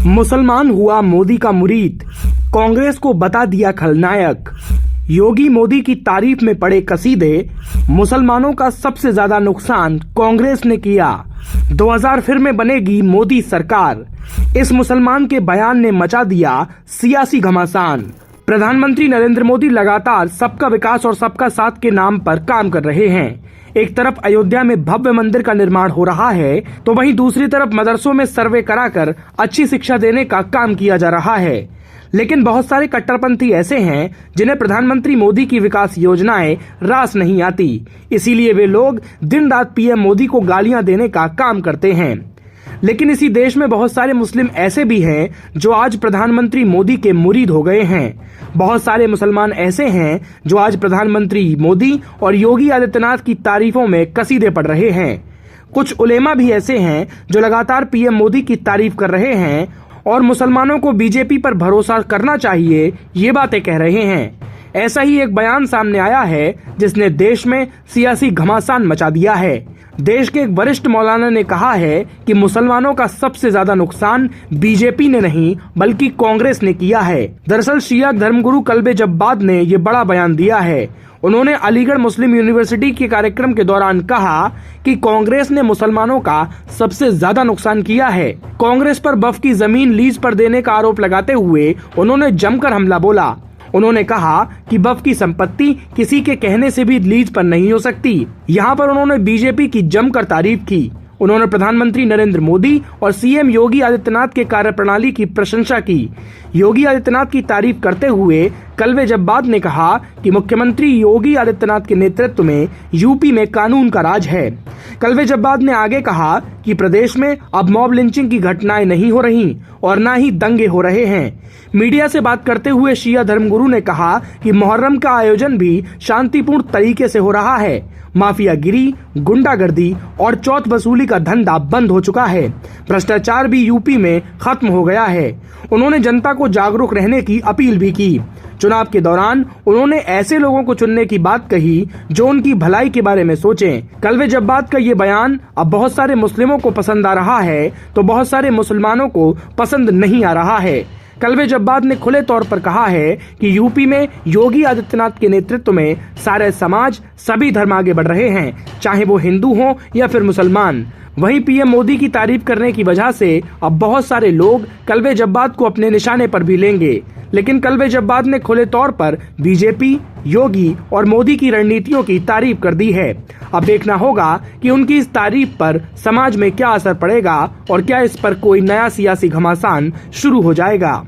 मुसलमान हुआ मोदी का मुरीद, कांग्रेस को बता दिया खलनायक। योगी मोदी की तारीफ में पड़े कसीदे, मुसलमानों का सबसे ज्यादा नुकसान कांग्रेस ने किया। 2000 फिर में बनेगी मोदी सरकार, इस मुसलमान के बयान ने मचा दिया सियासी घमासान। प्रधानमंत्री नरेंद्र मोदी लगातार सबका विकास और सबका साथ के नाम पर काम कर रहे हैं। एक तरफ अयोध्या में भव्य मंदिर का निर्माण हो रहा है, तो वहीं दूसरी तरफ मदरसों में सर्वे कराकर अच्छी शिक्षा देने का काम किया जा रहा है। लेकिन बहुत सारे कट्टरपंथी ऐसे हैं जिन्हें प्रधानमंत्री मोदी की विकास योजनाएं रास नहीं आती, इसीलिए वे लोग दिन रात पीएम मोदी को गालियां देने का काम करते हैं। लेकिन इसी देश में बहुत सारे मुस्लिम ऐसे भी हैं जो आज प्रधानमंत्री मोदी के मुरीद हो गए हैं। बहुत सारे मुसलमान ऐसे हैं जो आज प्रधानमंत्री मोदी और योगी आदित्यनाथ की तारीफों में कसीदे पढ़ रहे हैं। कुछ उलेमा भी ऐसे हैं जो लगातार पीएम मोदी की तारीफ कर रहे हैं और मुसलमानों को बीजेपी पर भरोसा करना चाहिए, ये बातें कह रहे हैं। ऐसा ही एक बयान सामने आया है जिसने देश में सियासी घमासान मचा दिया है। देश के एक वरिष्ठ मौलाना ने कहा है कि मुसलमानों का सबसे ज्यादा नुकसान बीजेपी ने नहीं बल्कि कांग्रेस ने किया है। दरअसल शिया धर्मगुरु कल्बे जब्बाद ने ये बड़ा बयान दिया है। उन्होंने अलीगढ़ मुस्लिम यूनिवर्सिटी के कार्यक्रम के दौरान कहा कि कांग्रेस ने मुसलमानों का सबसे ज्यादा नुकसान किया है। कांग्रेस पर वक्फ की जमीन लीज पर देने का आरोप लगाते हुए उन्होंने जमकर हमला बोला। उन्होंने कहा कि वक्फ की संपत्ति किसी के कहने से भी लीज पर नहीं हो सकती। यहाँ पर उन्होंने बीजेपी की जमकर तारीफ की। उन्होंने प्रधानमंत्री नरेंद्र मोदी और सीएम योगी आदित्यनाथ के कार्यप्रणाली की प्रशंसा की। योगी आदित्यनाथ की तारीफ करते हुए कल्बे जब्बाद ने कहा कि मुख्यमंत्री योगी आदित्यनाथ के नेतृत्व में यूपी में कानून का राज है। कल्बे जब्बाद ने आगे कहा कि प्रदेश में अब मॉब लिंचिंग की घटनाएं नहीं हो रही और न ही दंगे हो रहे हैं। मीडिया से बात करते हुए शिया धर्मगुरु ने कहा कि मुहर्रम का आयोजन भी शांतिपूर्ण तरीके से हो रहा है। माफियागिरी, गुंडागर्दी और चौथ वसूली का धंधा बंद हो चुका है। भ्रष्टाचार भी यूपी में खत्म हो गया है। उन्होंने जनता को जागरूक रहने की अपील भी की। चुनाव के दौरान उन्होंने ऐसे लोगों को चुनने की बात कही जो उनकी भलाई के बारे में सोचें। कल्बे जब्बाद का ये बयान अब बहुत सारे मुस्लिमों को पसंद आ रहा है तो बहुत सारे मुसलमानों को पसंद नहीं आ रहा है। कल्बे जब्बाद ने खुले तौर पर कहा है कि यूपी में योगी आदित्यनाथ के नेतृत्व में सारे समाज, सभी धर्म आगे बढ़ रहे हैं, चाहे वो हिंदू हो या फिर मुसलमान। वहीं पीएम मोदी की तारीफ करने की वजह से अब बहुत सारे लोग कल्बे जब्बाद को अपने निशाने पर भी लेंगे। लेकिन कल्बे जब्बाद ने खुले तौर पर बीजेपी, योगी और मोदी की रणनीतियों की तारीफ कर दी है। अब देखना होगा कि उनकी इस तारीफ पर समाज में क्या असर पड़ेगा और क्या इस पर कोई नया सियासी घमासान शुरू हो जाएगा।